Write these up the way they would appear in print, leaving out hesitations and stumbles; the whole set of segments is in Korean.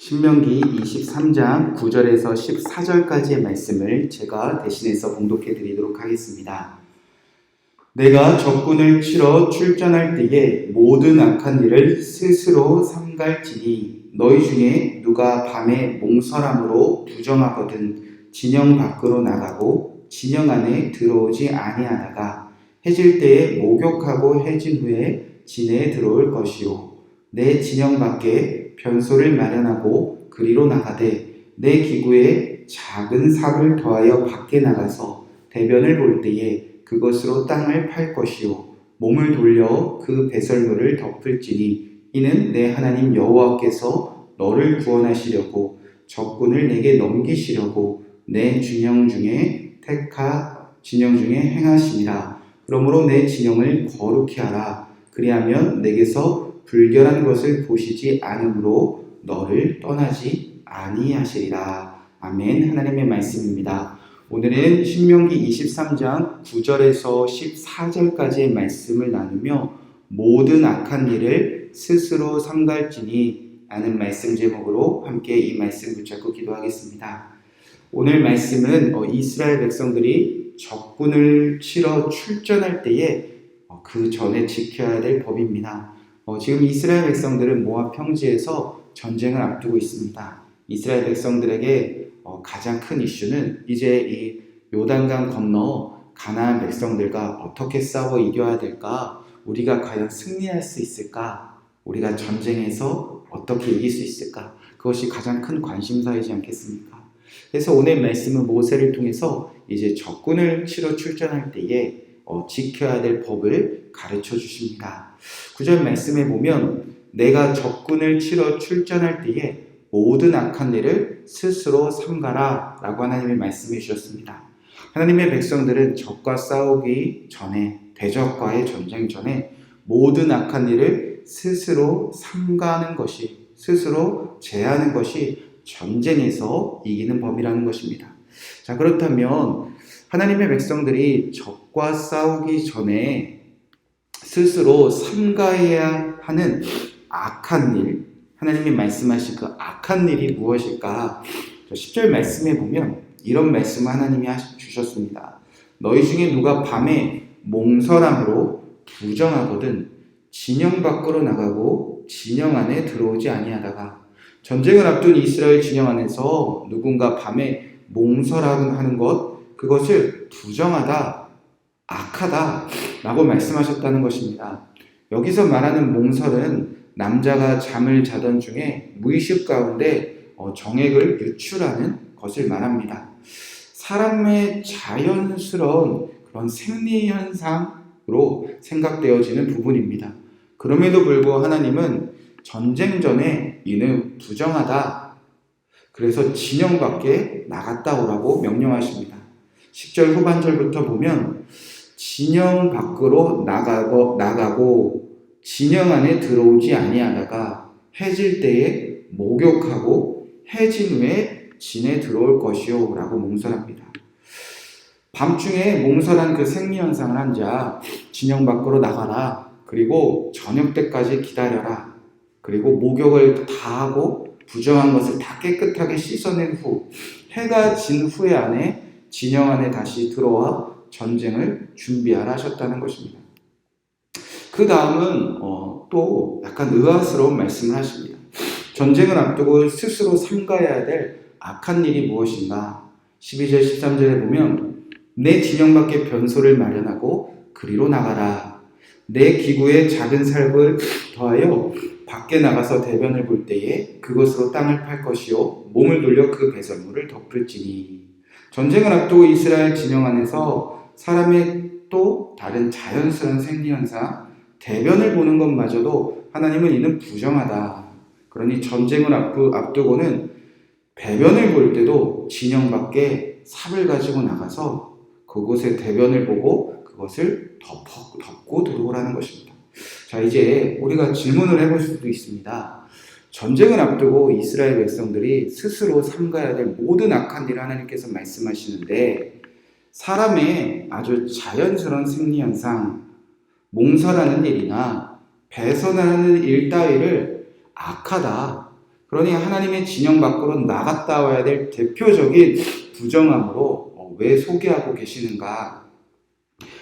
신명기 23장 9절에서 14절까지의 말씀을 제가 대신해서 봉독해 드리도록 하겠습니다. 내가 적군을 치러 출전할 때에 모든 악한 일을 스스로 삼갈지니 너희 중에 누가 밤에 몽설함으로 부정하거든 진영 밖으로 나가고 진영 안에 들어오지 아니하다가 해질 때에 목욕하고 해진 후에 진에 들어올 것이요 내 진영 밖에 변소를 마련하고 그리로 나가되 내 기구에 작은 삽을 더하여 밖에 나가서 대변을 볼 때에 그것으로 땅을 팔 것이요 몸을 돌려 그 배설물을 덮을지니 이는 내 하나님 여호와께서 너를 구원하시려고 적군을 내게 넘기시려고 내 진영 중에 행하심이라. 그러므로 내 진영을 거룩히 하라. 그리하면 내게서 불결한 것을 보시지 않으므로 너를 떠나지 아니하시리라. 아멘. 하나님의 말씀입니다. 오늘은 신명기 23장 9절에서 14절까지의 말씀을 나누며 모든 악한 일을 스스로 삼갈지니 라는 말씀 제목으로 함께 이 말씀 붙잡고 기도하겠습니다. 오늘 말씀은 이스라엘 백성들이 적군을 치러 출전할 때에 그 전에 지켜야 될 법입니다. 지금 이스라엘 백성들은 모압 평지에서 전쟁을 앞두고 있습니다. 이스라엘 백성들에게 가장 큰 이슈는 이제 이 요단강 건너 가나안 백성들과 어떻게 싸워 이겨야 될까? 우리가 과연 승리할 수 있을까? 우리가 전쟁에서 어떻게 이길 수 있을까? 그것이 가장 큰 관심사이지 않겠습니까? 그래서 오늘 말씀은 모세를 통해서 이제 적군을 치러 출전할 때에 지켜야 될 법을 가르쳐 주십니다. 9절 말씀에 보면 내가 적군을 치러 출전할 때에 모든 악한 일을 스스로 삼가라 라고 하나님이 말씀해 주셨습니다. 하나님의 백성들은 적과 싸우기 전에, 대적과의 전쟁 전에 모든 악한 일을 스스로 삼가는 것이, 스스로 제하는 것이 전쟁에서 이기는 법이라는 것입니다. 자, 그렇다면 하나님의 백성들이 적과 싸우기 전에 스스로 삼가해야 하는 악한 일, 하나님이 말씀하신 그 악한 일이 무엇일까? 10절 말씀에 보면 이런 말씀을 하나님이 주셨습니다. 너희 중에 누가 밤에 몽설함으로 부정하거든 진영 밖으로 나가고 진영 안에 들어오지 아니하다가. 전쟁을 앞둔 이스라엘 진영 안에서 누군가 밤에 몽설하는 것, 그것을 부정하다, 악하다 라고 말씀하셨다는 것입니다. 여기서 말하는 몽설은 남자가 잠을 자던 중에 무의식 가운데 정액을 유출하는 것을 말합니다. 사람의 자연스러운 그런 생리현상으로 생각되어지는 부분입니다. 그럼에도 불구하고 하나님은 전쟁 전에 이는 부정하다. 그래서 진영 밖에 나갔다 오라고 명령하십니다. 10절 후반절부터 보면 진영 밖으로 나가고 진영 안에 들어오지 아니하다가 해질 때에 목욕하고 해진 후에 진에 들어올 것이요 라고 몽설합니다. 밤중에 몽설한 그 생리현상을 한 자 진영 밖으로 나가라. 그리고 저녁 때까지 기다려라. 그리고 목욕을 다 하고 부정한 것을 다 깨끗하게 씻어낸 후 해가 진 후에 안에 진영 안에 다시 들어와 전쟁을 준비하라 하셨다는 것입니다. 그 다음은 또 약간 의아스러운 말씀을 하십니다. 전쟁을 앞두고 스스로 삼가야 될 악한 일이 무엇인가? 12절 13절에 보면 내 진영 밖에 변소를 마련하고 그리로 나가라. 내 기구에 작은 삽을 더하여 밖에 나가서 대변을 볼 때에 그것으로 땅을 팔 것이요 몸을 돌려 그 배설물을 덮을지니. 전쟁을 앞두고 이스라엘 진영 안에서 사람의 또 다른 자연스러운 생리현상, 대변을 보는 것마저도 하나님은 이는 부정하다. 그러니 전쟁을 앞두고는 배변을 볼 때도 진영 밖에 삽을 가지고 나가서 그곳에 대변을 보고 그것을 덮고 들어오라는 것입니다. 자, 이제 우리가 질문을 해볼 수도 있습니다. 전쟁을 앞두고 이스라엘 백성들이 스스로 삼가야 될 모든 악한 일을 하나님께서 말씀하시는데 사람의 아주 자연스러운 생리현상, 몽설하는 일이나 배선하는 일 따위를 악하다, 그러니 하나님의 진영 밖으로 나갔다 와야 될 대표적인 부정함으로 왜 소개하고 계시는가?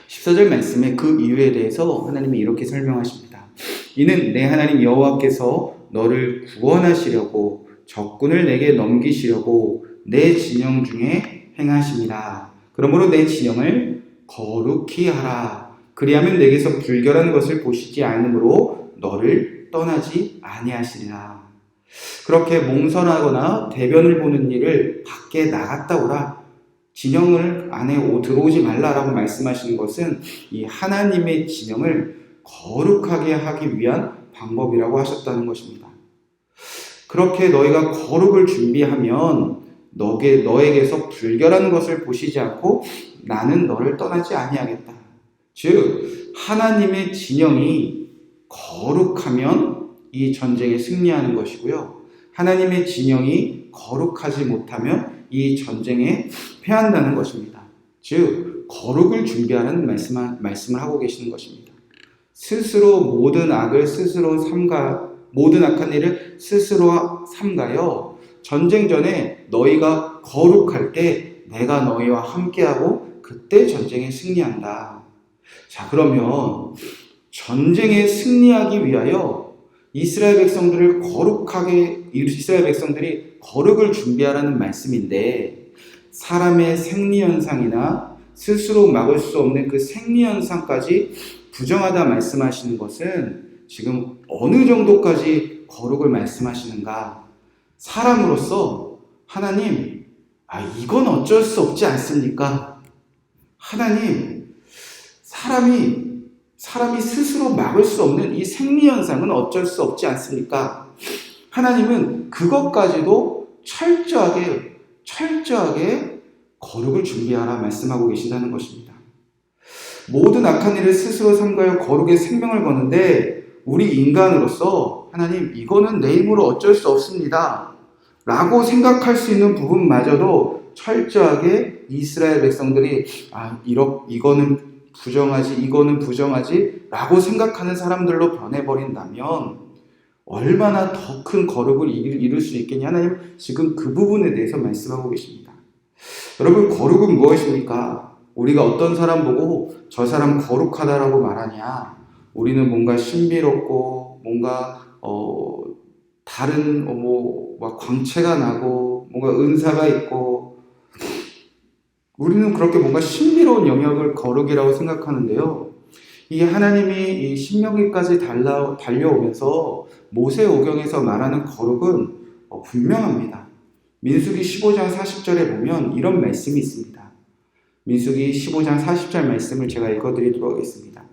14절 말씀에 그 이유에 대해서 하나님이 이렇게 설명하십니다. 이는 내 하나님 여호와께서 너를 구원하시려고 적군을 내게 넘기시려고 내 진영 중에 행하심이라. 그러므로 내 진영을 거룩히 하라. 그리하면 내게서 불결한 것을 보시지 않으므로 너를 떠나지 아니하시리라. 그렇게 몽설하거나 대변을 보는 일을 밖에 나갔다 오라. 진영을 안에 들어오지 말라라고 말씀하시는 것은 이 하나님의 진영을 거룩하게 하기 위한 방법이라고 하셨다는 것입니다. 그렇게 너희가 거룩을 준비하면 너에게서 불결한 것을 보시지 않고 나는 너를 떠나지 아니하겠다. 즉 하나님의 진영이 거룩하면 이 전쟁에 승리하는 것이고요. 하나님의 진영이 거룩하지 못하면 이 전쟁에 패한다는 것입니다. 즉 거룩을 준비하는 말씀을 하고 계시는 것입니다. 스스로 모든 악한 일을 스스로 삼가요. 전쟁 전에 너희가 거룩할 때 내가 너희와 함께하고 그때 전쟁에 승리한다. 자, 그러면 전쟁에 승리하기 위하여 이스라엘 백성들이 거룩을 준비하라는 말씀인데, 사람의 생리현상이나 스스로 막을 수 없는 그 생리현상까지 부정하다 말씀하시는 것은 지금 어느 정도까지 거룩을 말씀하시는가? 사람으로서 하나님, 이건 어쩔 수 없지 않습니까? 하나님, 사람이 스스로 막을 수 없는 이 생리현상은 어쩔 수 없지 않습니까? 하나님은 그것까지도 철저하게 거룩을 준비하라 말씀하고 계신다는 것입니다. 모든 악한 일을 스스로 삼가여 거룩의 생명을 거는데 우리 인간으로서 하나님, 이거는 내 힘으로 어쩔 수 없습니다 라고 생각할 수 있는 부분마저도 철저하게 이스라엘 백성들이 이거는 부정하지 라고 생각하는 사람들로 변해버린다면 얼마나 더 큰 거룩을 이룰 수 있겠냐. 하나님 지금 그 부분에 대해서 말씀하고 계십니다. 여러분, 거룩은 무엇입니까? 우리가 어떤 사람 보고 저 사람 거룩하다라고 말하냐? 우리는 뭔가 신비롭고 뭔가 다른 막 광채가 나고 뭔가 은사가 있고, 우리는 그렇게 뭔가 신비로운 영역을 거룩이라고 생각하는데요. 이 하나님이 이 신명기까지 달려오면서 모세오경에서 말하는 거룩은 분명합니다. 민수기 15장 40절에 보면 이런 말씀이 있습니다. 민수기 15장 40절 말씀을 제가 읽어드리도록 하겠습니다.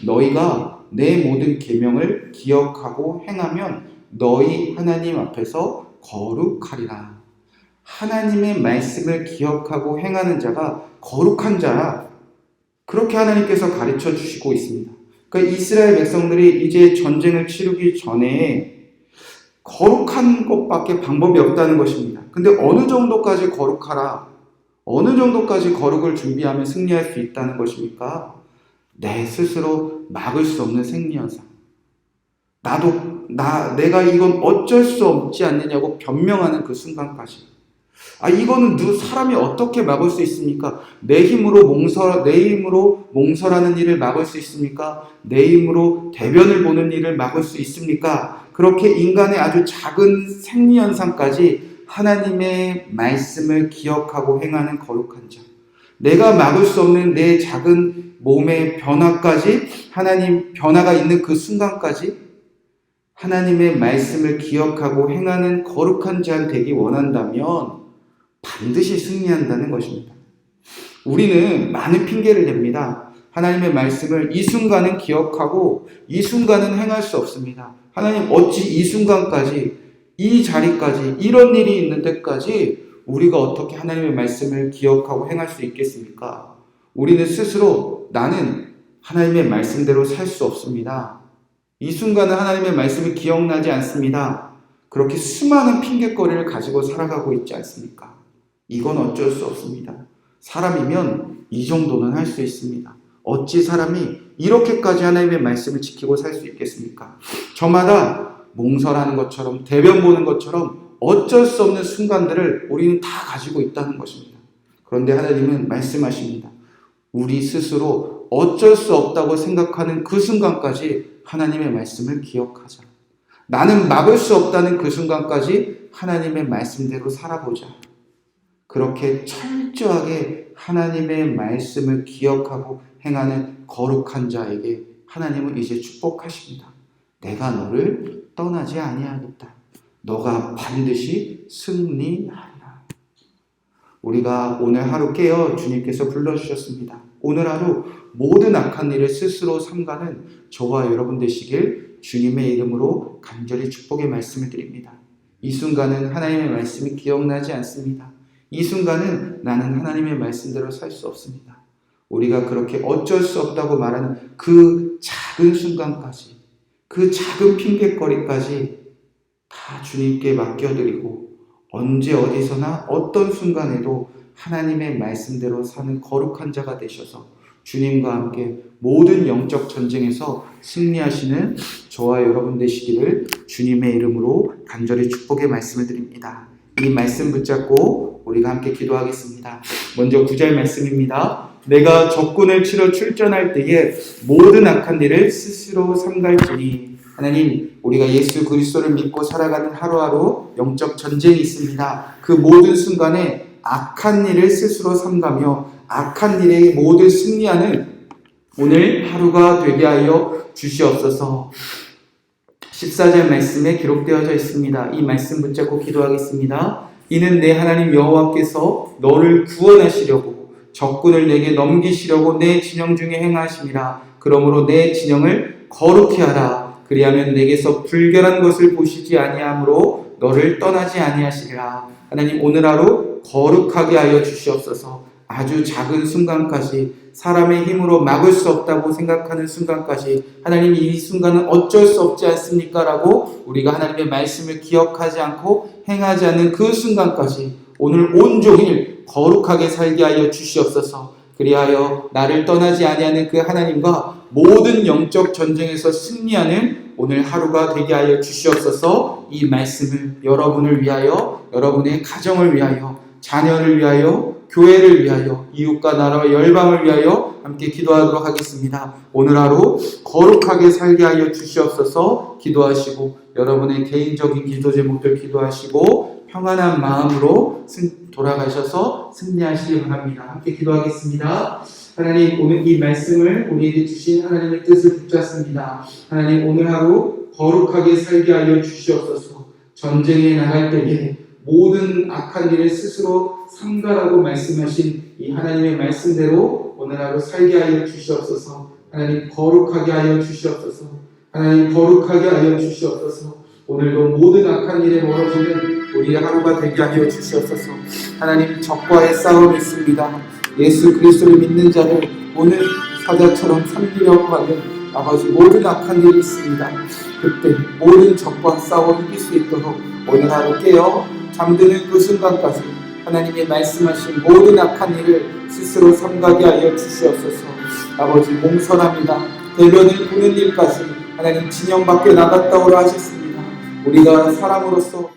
너희가 내 모든 계명을 기억하고 행하면 너희 하나님 앞에서 거룩하리라. 하나님의 말씀을 기억하고 행하는 자가 거룩한 자라, 그렇게 하나님께서 가르쳐 주시고 있습니다. 그러니까 이스라엘 백성들이 이제 전쟁을 치르기 전에 거룩한 것밖에 방법이 없다는 것입니다. 근데 어느 정도까지 거룩하라, 어느 정도까지 거룩을 준비하면 승리할 수 있다는 것입니까? 내 스스로 막을 수 없는 생리현상, 내가 이건 어쩔 수 없지 않느냐고 변명하는 그 순간까지, 이거는 사람이 어떻게 막을 수 있습니까? 내 힘으로 몽설하는 일을 막을 수 있습니까? 내 힘으로 대변을 보는 일을 막을 수 있습니까? 그렇게 인간의 아주 작은 생리현상까지 하나님의 말씀을 기억하고 행하는 거룩한 자, 내가 막을 수 없는 내 작은 몸의 변화까지, 하나님 변화가 있는 그 순간까지 하나님의 말씀을 기억하고 행하는 거룩한 자 되기 원한다면 반드시 승리한다는 것입니다. 우리는 많은 핑계를 댑니다. 하나님의 말씀을 이 순간은 기억하고 이 순간은 행할 수 없습니다. 하나님, 어찌 이 순간까지, 이 자리까지, 이런 일이 있는 데까지 우리가 어떻게 하나님의 말씀을 기억하고 행할 수 있겠습니까? 우리는 스스로 나는 하나님의 말씀대로 살 수 없습니다. 이 순간은 하나님의 말씀이 기억나지 않습니다. 그렇게 수많은 핑계거리를 가지고 살아가고 있지 않습니까? 이건 어쩔 수 없습니다. 사람이면 이 정도는 할 수 있습니다. 어찌 사람이 이렇게까지 하나님의 말씀을 지키고 살 수 있겠습니까? 저마다 몽설하는 것처럼 대변 보는 것처럼 어쩔 수 없는 순간들을 우리는 다 가지고 있다는 것입니다. 그런데 하나님은 말씀하십니다. 우리 스스로 어쩔 수 없다고 생각하는 그 순간까지 하나님의 말씀을 기억하자. 나는 막을 수 없다는 그 순간까지 하나님의 말씀대로 살아보자. 그렇게 철저하게 하나님의 말씀을 기억하고 행하는 거룩한 자에게 하나님은 이제 축복하십니다. 내가 너를 떠나지 아니하겠다. 너가 반드시 승리하리라. 우리가 오늘 하루 깨어 주님께서 불러주셨습니다. 오늘 하루 모든 악한 일을 스스로 삼가는 저와 여러분 되시길 주님의 이름으로 간절히 축복의 말씀을 드립니다. 이 순간은 하나님의 말씀이 기억나지 않습니다. 이 순간은 나는 하나님의 말씀대로 살 수 없습니다. 우리가 그렇게 어쩔 수 없다고 말하는 그 작은 순간까지, 그 작은 핑계거리까지 다 주님께 맡겨드리고 언제 어디서나 어떤 순간에도 하나님의 말씀대로 사는 거룩한 자가 되셔서 주님과 함께 모든 영적 전쟁에서 승리하시는 저와 여러분 되시기를 주님의 이름으로 간절히 축복의 말씀을 드립니다. 이 말씀 붙잡고 우리가 함께 기도하겠습니다. 먼저 9절 말씀입니다. 내가 적군을 치러 출전할 때에 모든 악한 일을 스스로 삼갈지니. 하나님, 우리가 예수 그리스도를 믿고 살아가는 하루하루 영적 전쟁이 있습니다. 그 모든 순간에 악한 일을 스스로 삼가며 악한 일에 모두 승리하는 오늘 하루가 되게 하여 주시옵소서. 14절 말씀에 기록되어져 있습니다. 이 말씀 붙잡고 기도하겠습니다. 이는 내 하나님 여호와께서 너를 구원하시려고 적군을 내게 넘기시려고 내 진영 중에 행하심이라. 그러므로 내 진영을 거룩히 하라. 그리하면 내게서 불결한 것을 보시지 아니하므로 너를 떠나지 아니하시리라. 하나님, 오늘 하루 거룩하게 하여 주시옵소서. 아주 작은 순간까지, 사람의 힘으로 막을 수 없다고 생각하는 순간까지, 하나님, 이 순간은 어쩔 수 없지 않습니까? 라고 우리가 하나님의 말씀을 기억하지 않고 행하지 않는 그 순간까지 오늘 온종일 거룩하게 살게 하여 주시옵소서. 그리하여 나를 떠나지 아니하는 그 하나님과 모든 영적 전쟁에서 승리하는 오늘 하루가 되게 하여 주시옵소서. 이 말씀을 여러분을 위하여, 여러분의 가정을 위하여, 자녀를 위하여, 교회를 위하여, 이웃과 나라와 열방을 위하여 함께 기도하도록 하겠습니다. 오늘 하루 거룩하게 살게 하여 주시옵소서. 기도하시고 여러분의 개인적인 기도 제목들 기도하시고 평안한 마음으로 돌아가셔서 승리하시기 바랍니다. 함께 기도하겠습니다. 하나님, 오늘 이 말씀을 우리에게 주신 하나님의 뜻을 붙잡습니다. 하나님, 오늘 하루 거룩하게 살게 하여 주시옵소서. 전쟁에 나갈 때에 모든 악한 일을 스스로 삼가라고 말씀하신 이 하나님의 말씀대로 오늘 하루 살게 하여 주시옵소서. 하나님, 거룩하게 하여 주시옵소서. 하나님, 거룩하게 하여 주시옵소서. 오늘도 모든 악한 일에 멀어지는 우리의 하루가 되게 하여 주시옵소서. 하나님, 적과의 싸움이 있습니다. 예수 그리스도를 믿는 자를 오늘 사자처럼 섬기려고 하는 아버지 모든 악한 일이 있습니다. 그때 모든 적과 싸워 이길 수 있도록 오늘 하루 깨어 잠드는 그 순간까지 하나님의 말씀하신 모든 악한 일을 스스로 삼가게 하여 주시옵소서. 아버지, 몽설합니다. 대변을 보는 일까지 하나님 진영 밖에 나갔다 오라 하셨습니다. 우리가 사람으로서